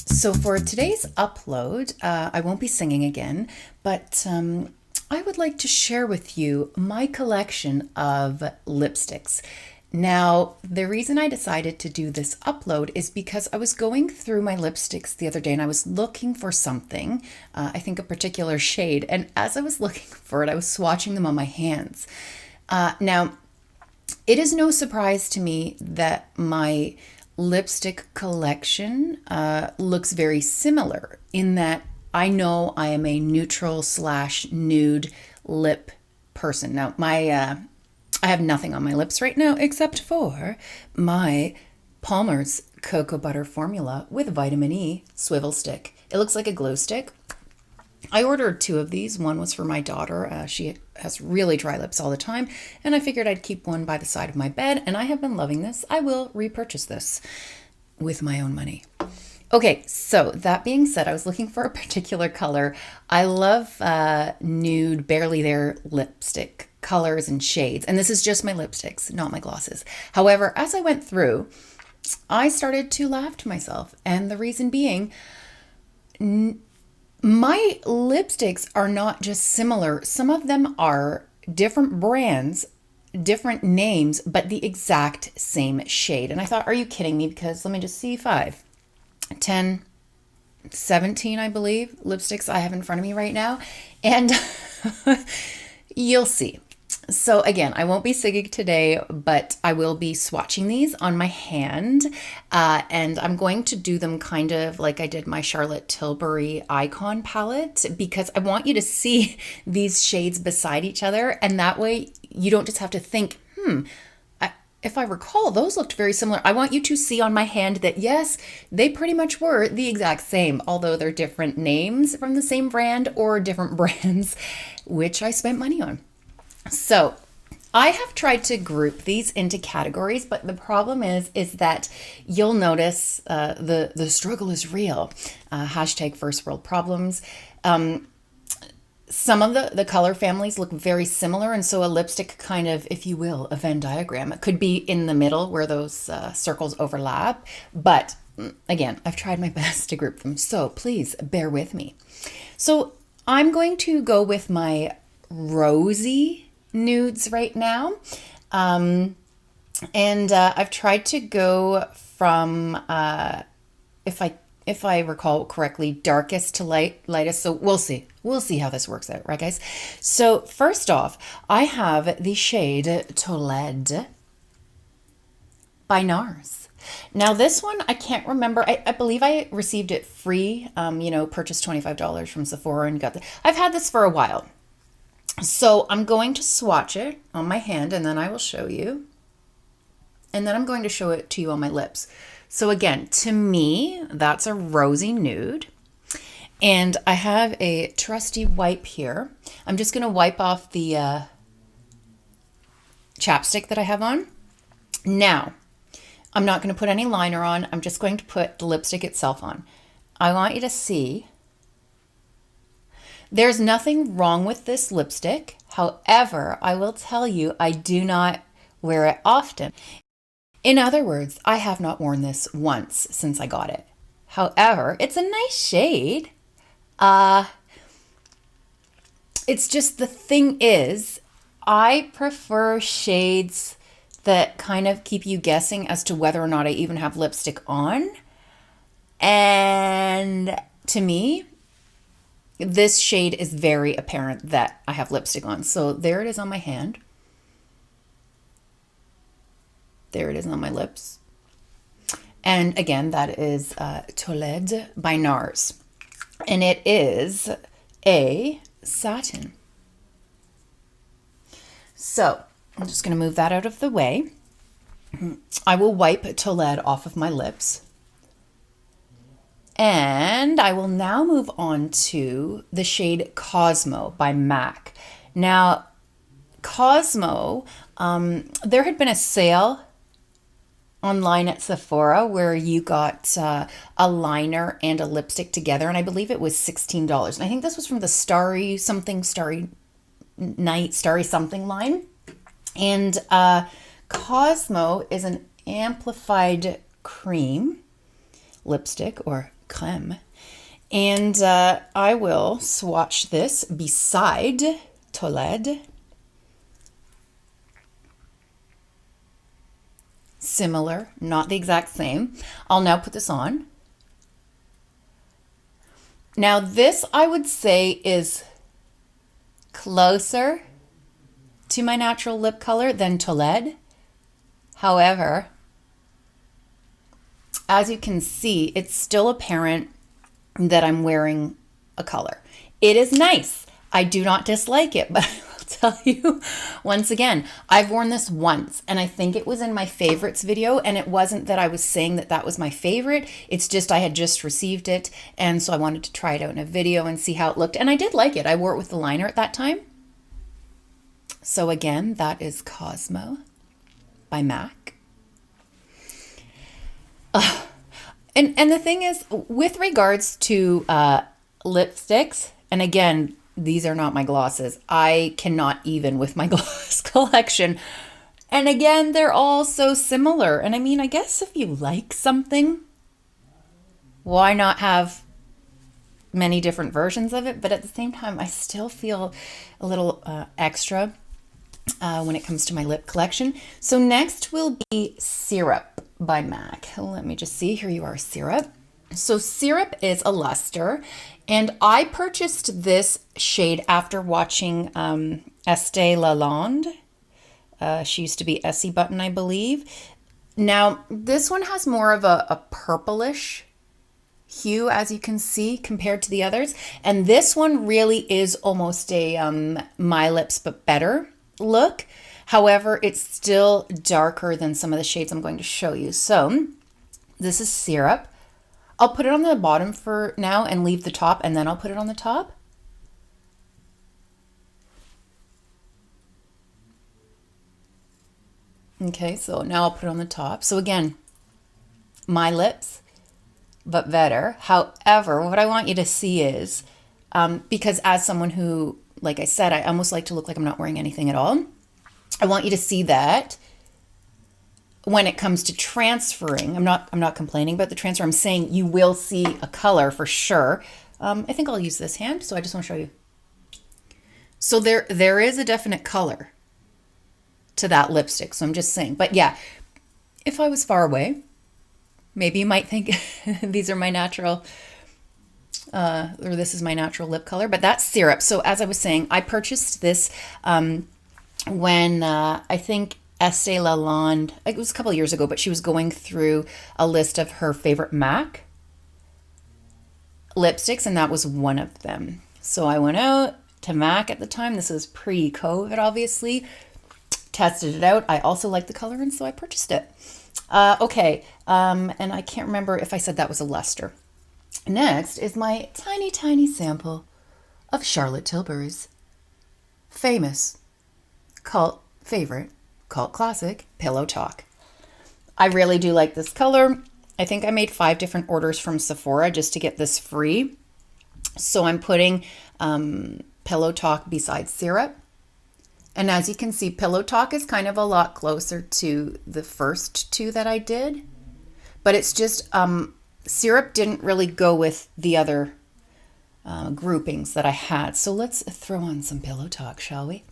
So for today's upload, I won't be singing again, but I would like to share with you my collection of lipsticks. Now, the reason I decided to do this upload is because I was going through my lipsticks the other day and I was looking for something, I think a particular shade, and as I was looking for it, I was swatching them on my hands. Now, it is no surprise to me that my lipstick collection looks very similar in that I know I am a neutral / nude lip person. Now, I have nothing on my lips right now except for my Palmer's Cocoa Butter Formula with vitamin E swivel stick. It looks like a glow stick. I ordered 2 of these. One was for my daughter. She has really dry lips all the time, and I figured I'd keep one by the side of my bed, and I have been loving this. I will repurchase this with my own money. Okay, so that being said, I was looking for a particular color. I love nude, barely there lipstick colors and shades, and this is just my lipsticks, not my glosses. However, as I went through, I started to laugh to myself, and the reason being, my lipsticks are not just similar. Some of them are different brands, different names, but the exact same shade. And I thought, are you kidding me? Because let me just see, 5, 10, 17, I believe, lipsticks I have in front of me right now. And you'll see. So again, I won't be singing today, but I will be swatching these on my hand. And I'm going to do them kind of like I did my Charlotte Tilbury Icon palette, because I want you to see these shades beside each other. And that way you don't just have to think, if I recall, those looked very similar. I want you to see on my hand that yes, they pretty much were the exact same, although they're different names from the same brand or different brands, which I spent money on. So I have tried to group these into categories, but the problem is that you'll notice the struggle is real. Hashtag first world problems. Some of the color families look very similar, and so a lipstick kind of, if you will, a Venn diagram. It could be in the middle where those circles overlap, but again, I've tried my best to group them, so please bear with me. So I'm going to go with my Rosy nudes right now, and I've tried to go from if I recall correctly, darkest to lightest. So we'll see how this works out, right guys? So first off, I have the shade Tolede by Nars. Now this one, I can't remember. I believe I received it free, purchased $25 from Sephora and got I've had this for a while. So I'm going to swatch it on my hand and then I will show you. And then I'm going to show it to you on my lips. So again, to me, that's a rosy nude. And I have a trusty wipe here. I'm just going to wipe off the chapstick that I have on. Now, I'm not going to put any liner on. I'm just going to put the lipstick itself on. I want you to see. There's nothing wrong with this lipstick. However, I will tell you, I do not wear it often. In other words, I have not worn this once since I got it. However, it's a nice shade. It's just the thing is, I prefer shades that kind of keep you guessing as to whether or not I even have lipstick on. And to me, this shade is very apparent that I have lipstick on. So there it is on my hand. There it is on my lips. And again, that is Tolede by Nars. And it is a satin. So I'm just going to move that out of the way. I will wipe Tolede off of my lips. And I will now move on to the shade Cosmo by MAC. Now, Cosmo, there had been a sale online at Sephora where you got a liner and a lipstick together, and I believe it was $16. And I think this was from the Starry night starry something line. And Cosmo is an amplified cream lipstick, or creme. And I will swatch this beside Tolede. Similar, not the exact same. I'll now put this on. Now this, I would say, is closer to my natural lip color than Tolede. However, as you can see, it's still apparent that I'm wearing a color. It is nice. I do not dislike it, but I will tell you once again, I've worn this once and I think it was in my favorites video, and it wasn't that I was saying that that was my favorite. It's just I had just received it, and so I wanted to try it out in a video and see how it looked, and I did like it. I wore it with the liner at that time. So again, that is Cosmo by MAC. And the thing is, with regards to lipsticks, and again, these are not my glosses. I cannot even with my gloss collection. And again, they're all so similar. And I mean, I guess if you like something, why not have many different versions of it? But at the same time, I still feel a little extra when it comes to my lip collection. So next will be Syrup by MAC. Let me just see. Here you are, Syrup. So Syrup is a luster, and I purchased this shade after watching Estee Lalonde. She used to be Essie Button, I believe. Now, this one has more of a purplish hue, as you can see, compared to the others. And this one really is almost a My Lips But Better look. However, it's still darker than some of the shades I'm going to show you. So this is Syrup. I'll put it on the bottom for now and leave the top, and then I'll put it on the top. Okay, so now I'll put it on the top. So again, My Lips But Better. However, what I want you to see is, because as someone who, like I said, I almost like to look like I'm not wearing anything at all. I want you to see that when it comes to transferring, I'm not complaining about the transfer. I'm saying you will see a color for sure. I think I'll use this hand, so I just want to show you. So there is a definite color to that lipstick. So I'm just saying. But yeah, if I was far away, maybe you might think these are my natural, or this is my natural lip color. But that's Syrup. So as I was saying, I purchased this when I think Estee Lalonde, it was a couple of years ago, but she was going through a list of her favorite MAC lipsticks, and that was one of them. So I went out to MAC at the time. This is pre-COVID, obviously. Tested it out. I also liked the color, and so I purchased it. Okay, and I can't remember if I said that was a luster. Next is my tiny, tiny sample of Charlotte Tilbury's famous cult favorite, cult classic, Pillowtalk. I really do like this color. I think I made 5 different orders from Sephora just to get this free. So I'm putting Pillowtalk beside Syrup. And as you can see, Pillowtalk is kind of a lot closer to the first 2 that I did. But it's just, Syrup didn't really go with the other groupings that I had. So let's throw on some Pillowtalk, shall we?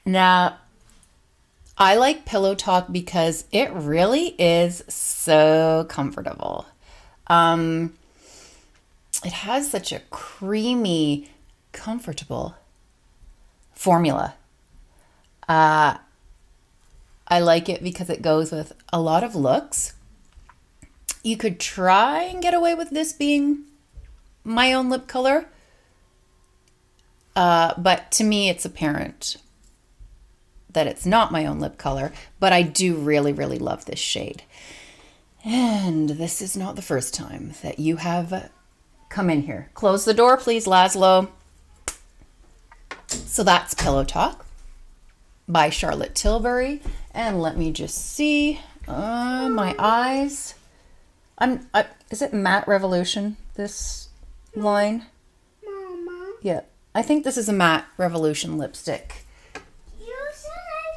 Now, I like Pillowtalk because it really is so comfortable. It has such a creamy, comfortable formula. I like it because it goes with a lot of looks. You could try and get away with this being my own lip color, but to me it's apparent that it's not my own lip color, but I do really, really love this shade. And this is not the first time that you have come in here. Close the door, please, Laszlo. So that's Pillowtalk by Charlotte Tilbury. And let me just see my eyes. Is it Matte Revolution, this line? Mama. Yeah. I think this is a Matte Revolution lipstick. You said I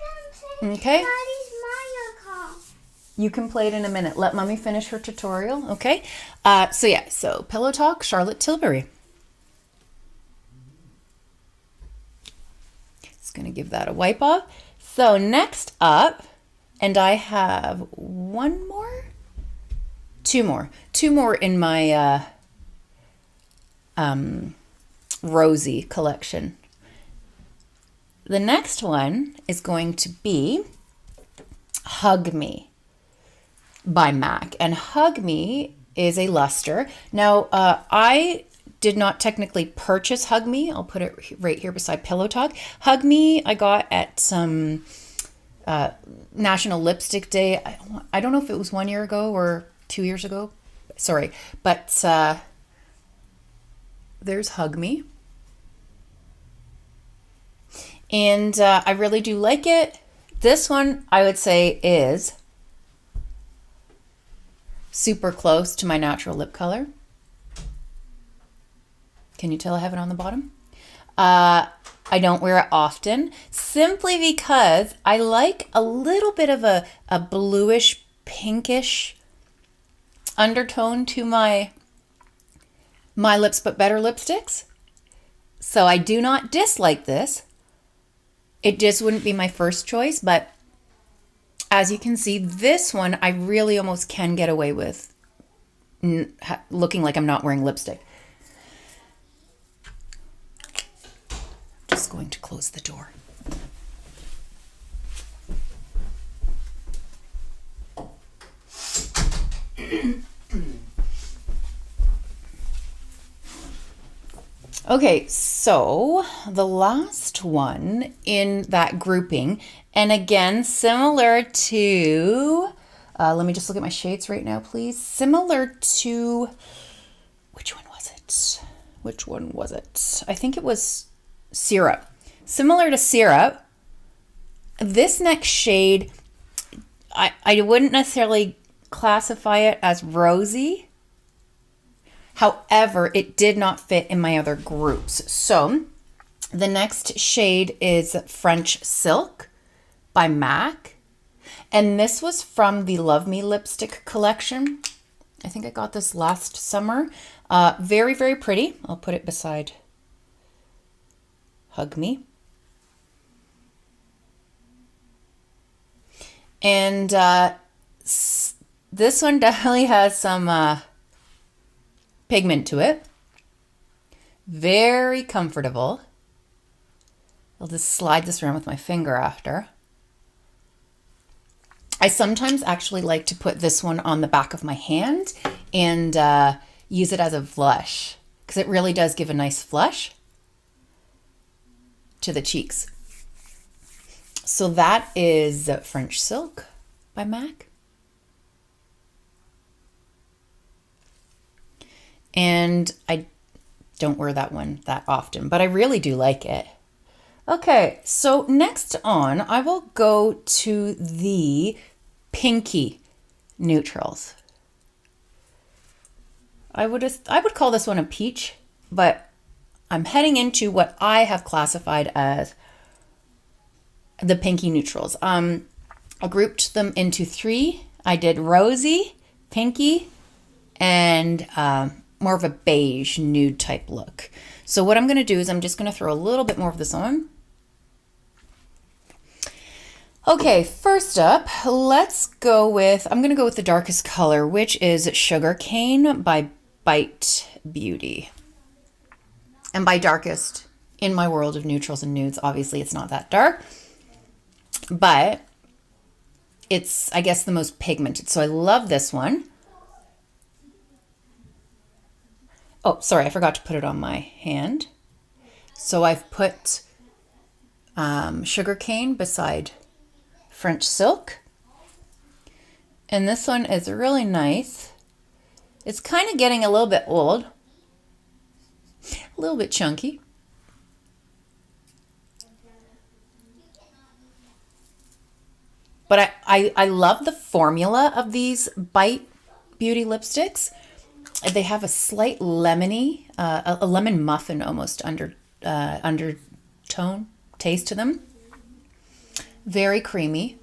can Okay. Daddy's Mario Kart. You can play it in a minute. Let Mommy finish her tutorial, okay? So Pillowtalk, Charlotte Tilbury. Just gonna give that a wipe off. So next up, and I have two more in my Rosy collection. The next one is going to be Hug Me by MAC, and Hug Me is a luster. Now, I did not technically purchase Hug Me. I'll put it right here beside Pillowtalk. Hug Me I got at some National Lipstick Day. I don't know if it was 1 year ago or 2 years ago. Sorry, but there's Hug Me. And I really do like it. This one, I would say, is super close to my natural lip color. Can you tell I have it on the bottom? I don't wear it often, simply because I like a little bit of a bluish, pinkish undertone to my Lips But Better lipsticks. So I do not dislike this. It just wouldn't be my first choice, but as you can see, this one I really almost can get away with looking like I'm not wearing lipstick. Just going to close the door. Okay, so the last one in that grouping, and again, similar to, let me just look at my shades right now, please. Similar to, which one was it? Which one was it? I think it was Syrup. Similar to Syrup, this next shade, I wouldn't necessarily classify it as rosy. However, it did not fit in my other groups. So the next shade is French Silk by MAC. And this was from the Love Me lipstick collection. I think I got this last summer. Very, very pretty. I'll put it beside Hug Me. And this one definitely has some pigment to it. Very comfortable. I'll just slide this around with my finger after. I sometimes actually like to put this one on the back of my hand and use it as a blush because it really does give a nice flush to the cheeks. So that is French Silk by MAC. And I don't wear that one that often, but I really do like it. Okay, so next on, I will go to the pinky neutrals. I would call this one a peach, but I'm heading into what I have classified as the pinky neutrals. I grouped them into three. I did rosy, pinky, and more of a beige nude type look. So what I'm going to do is I'm just going to throw a little bit more of this on. Okay, first up, let's go with, I'm going to go with the darkest color, which is Sugarcane by Bite Beauty. And by darkest, in my world of neutrals and nudes, obviously it's not that dark, but it's, I guess, the most pigmented. So I love this one. Oh, sorry, I forgot to put it on my hand. So I've put Sugarcane beside French Silk. And this one is really nice. It's kind of getting a little bit old. A little bit chunky. But I love the formula of these Bite Beauty lipsticks. They have a slight lemony, a lemon muffin almost undertone taste to them. Very creamy.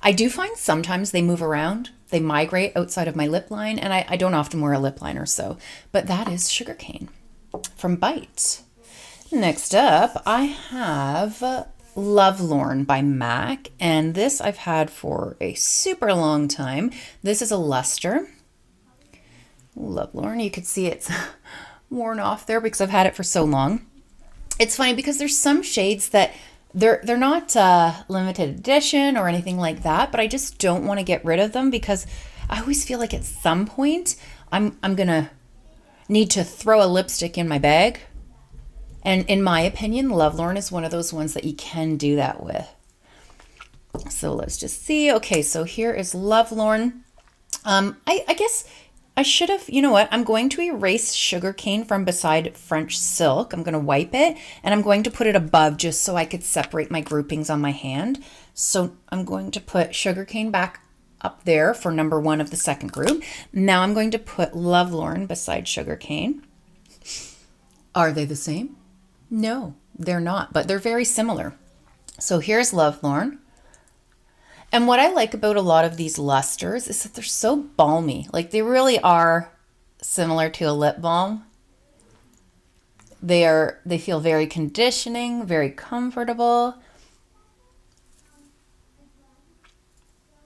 I do find sometimes they move around. They migrate outside of my lip line, and I don't often wear a lip liner, so. But that is Sugarcane from Bite. Next up, I have Lovelorn by MAC, and this I've had for a super long time. This is a luster. Lovelorn, you could see it's worn off there because I've had it for so long. It's funny because there's some shades that they're not limited edition or anything like that, but I just don't want to get rid of them because I always feel like at some point I'm gonna need to throw a lipstick in my bag. And in my opinion, Lovelorn is one of those ones that you can do that with. So let's just see. Okay, so here is Lovelorn. I guess I should have, you know what? I'm going to erase Sugarcane from beside French Silk. I'm going to wipe it and I'm going to put it above just so I could separate my groupings on my hand. So I'm going to put Sugarcane back up there for number 1 of the second group. Now I'm going to put Lovelorn beside Sugarcane. Are they the same? No, they're not, but they're very similar. So here's Lovelorn. And what I like about a lot of these lusters is that they're so balmy. Like they really are similar to a lip balm. They feel very conditioning, very comfortable.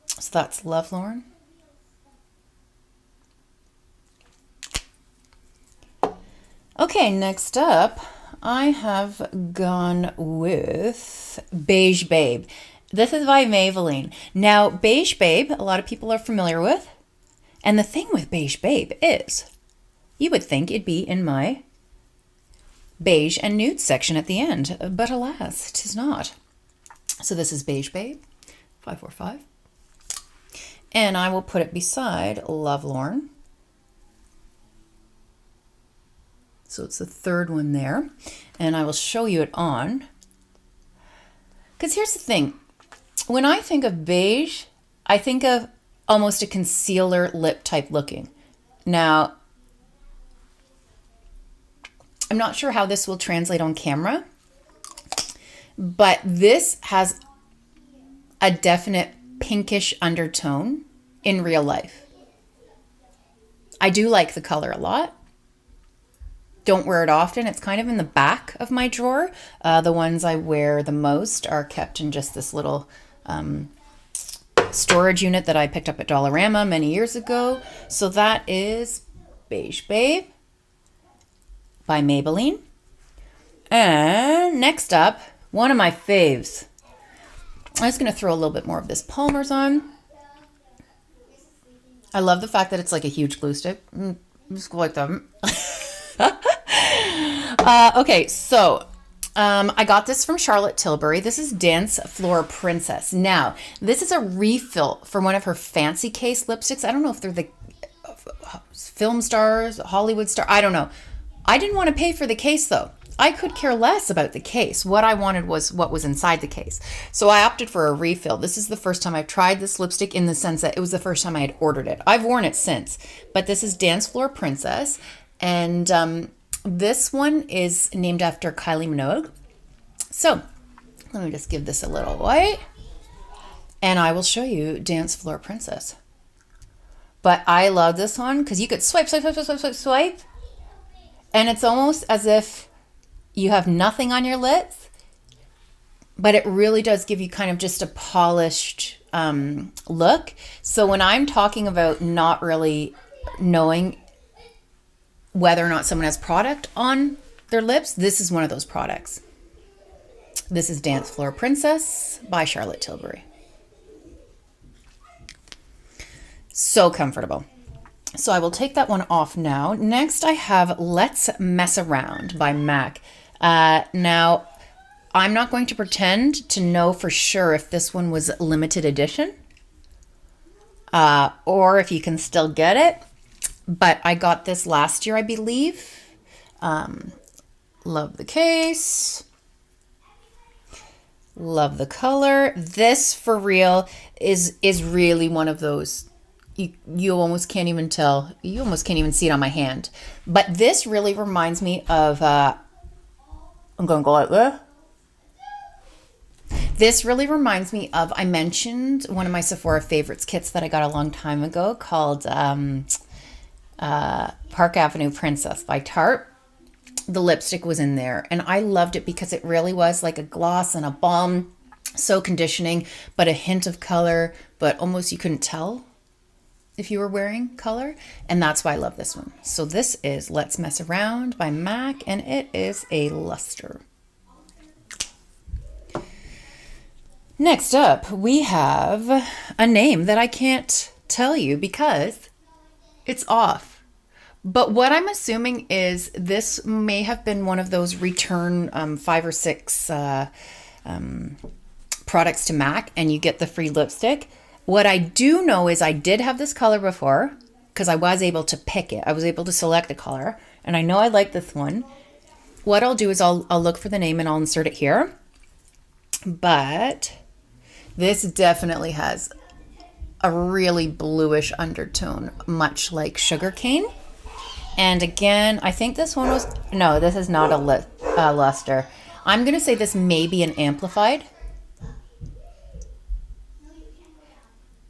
So that's Lovelorn. Okay, next up, I have gone with Beige Babe. This is by Maybelline. Now, Beige Babe, a lot of people are familiar with. And the thing with Beige Babe is, you would think it'd be in my beige and nude section at the end, but alas, it is not. So this is Beige Babe, 545. And I will put it beside Lovelorn. So it's the third one there. And I will show you it on. Because here's the thing. When I think of beige, I think of almost a concealer lip type looking. Now, I'm not sure how this will translate on camera, but this has a definite pinkish undertone in real life. I do like the color a lot. Don't wear it often. It's kind of in the back of my drawer. The ones I wear the most are kept in just this little storage unit that I picked up at Dollarama many years ago. So that is Beige Babe by Maybelline. And next up, one of my faves. I'm just going to throw a little bit more of this Palmer's on. I love the fact that it's like a huge glue stick. Just go like that. Okay, so I got this from Charlotte Tilbury. This is Dance Floor Princess. Now, this is a refill for one of her fancy case lipsticks. I don't know if they're the film stars, Hollywood star. I don't know. I didn't want to pay for the case though. I could care less about the case. What I wanted was what was inside the case. So I opted for a refill. This is the first time I've tried this lipstick in the sense that it was the first time I had ordered it. I've worn it since, but this is Dance Floor Princess. And this one is named after Kylie Minogue. So let me just give this a little white and I will show you Dance Floor Princess. But I love this one because you could swipe, swipe, swipe, swipe, swipe, swipe. And it's almost as if you have nothing on your lips, but it really does give you kind of just a polished look. So when I'm talking about not really knowing whether or not someone has product on their lips, this is one of those products. This is Dance Floor Princess by Charlotte Tilbury. So comfortable. So I will take that one off now. Next I have Let's Mess Around by MAC. Now, I'm not going to pretend to know for sure if this one was limited edition or if you can still get it. But I got this last year, I believe. Love the case. Love the color. This, for real, is really one of those. You almost can't even tell. You almost can't even see it on my hand. But this really reminds me of I'm going to go like this. This really reminds me of, I mentioned one of my Sephora favorites kits that I got a long time ago called Park Avenue Princess by Tarte. The lipstick was in there and I loved it because it really was like a gloss and a balm, so conditioning, but a hint of color, but almost you couldn't tell if you were wearing color. And that's why I love this one. So this is Let's Mess Around by MAC and it is a luster. Next up, we have a name that I can't tell you because it's off. But what I'm assuming is this may have been one of those return 5 or 6 products to MAC and you get the free lipstick. What I do know is I did have this color before because I was able to pick it. I was able to select the color and I know I like this one. What I'll do is I'll look for the name and I'll insert it here. But this definitely has a really bluish undertone, much like Sugarcane. And again, I think this one was, no, this is not a luster. I'm going to say this may be an amplified.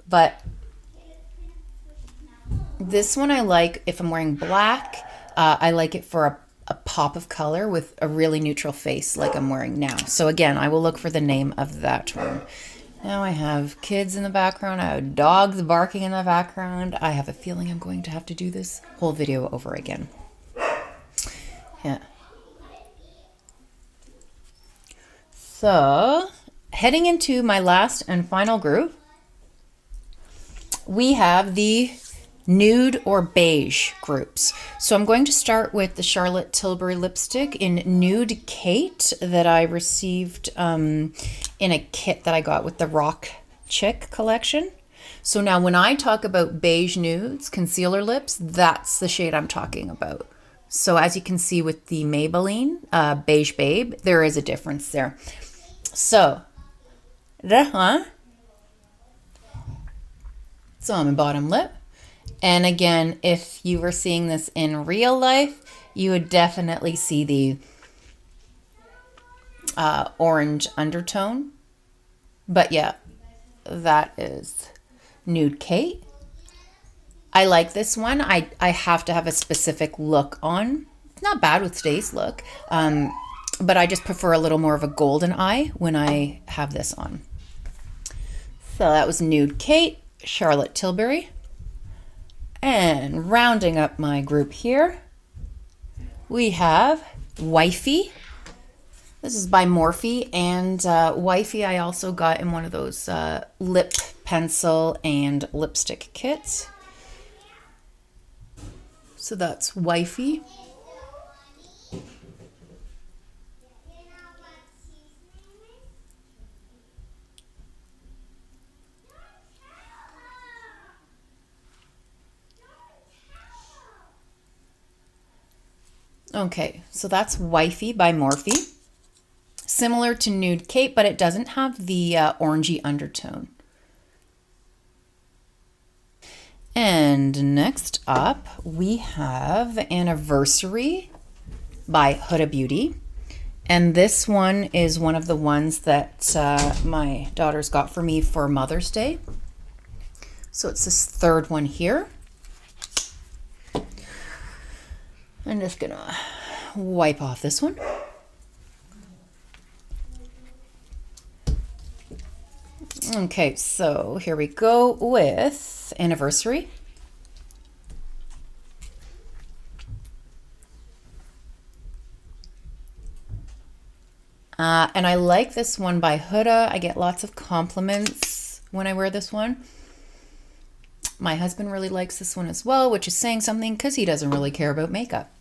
But this one I like if I'm wearing black. I like it for a pop of color with a really neutral face like I'm wearing now. So again, I will look for the name of that one. Now I have kids in the background. I have dogs barking in the background. I have a feeling I'm going to have to do this whole video over again. Yeah. So, heading into my last and final group, we have the nude or beige groups. So I'm going to start with the Charlotte Tilbury lipstick in Nude Kate that I received in a kit that I got with the Rock Chick collection. So now when I talk about beige nudes, concealer lips, that's the shade I'm talking about. So as you can see with the Maybelline Beige Babe, there is a difference there. So, it's on my bottom lip. And again, if you were seeing this in real life, you would definitely see the orange undertone. But yeah, that is Nude Kate. I like this one. I have to have a specific look on. It's not bad with today's look, but I just prefer a little more of a golden eye when I have this on. So that was Nude Kate, Charlotte Tilbury. And rounding up my group here, we have Wifey. This is by Morphe, and Wifey I also got in one of those lip pencil and lipstick kits. So that's Wifey. Okay, so that's Wifey by Morphe. Similar to Nude Kate, but it doesn't have the orangey undertone. And next up, we have Anniversary by Huda Beauty. And this one is one of the ones that my daughters got for me for Mother's Day. So it's this third one here. I'm just gonna wipe off this one. Okay, so here we go with Anniversary. And I like this one by Huda. I get lots of compliments when I wear this one. My husband really likes this one as well, which is saying something because he doesn't really care about makeup.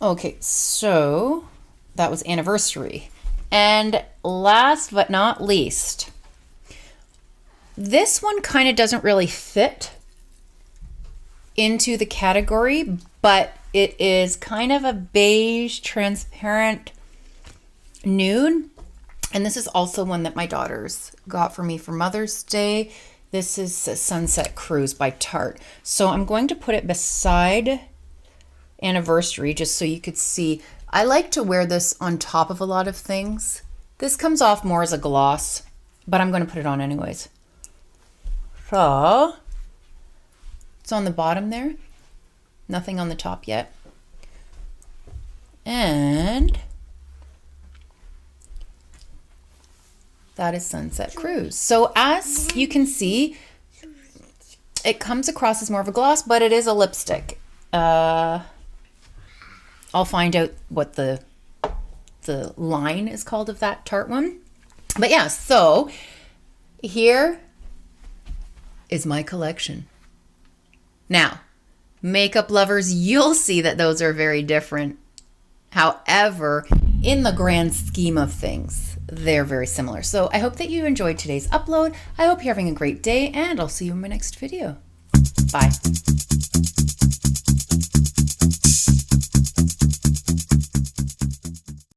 Okay, so that was Anniversary. And last but not least, this one kind of doesn't really fit into the category, but it is kind of a beige, transparent nude. And this is also one that my daughters got for me for Mother's Day. This is Sunset Cruise by Tarte. So I'm going to put it beside anniversary, just so you could see. I like to wear this on top of a lot of things. This comes off more as a gloss, but I'm going to put it on anyways. So it's on the bottom there. Nothing on the top yet. And that is Sunset Cruise. So as you can see, it comes across as more of a gloss, but it is a lipstick. I'll find out what the line is called of that Tarte one. But yeah, so here is my collection. Now, makeup lovers, you'll see that those are very different. However, in the grand scheme of things, they're very similar. So I hope that you enjoyed today's upload. I hope you're having a great day, and I'll see you in my next video. Bye.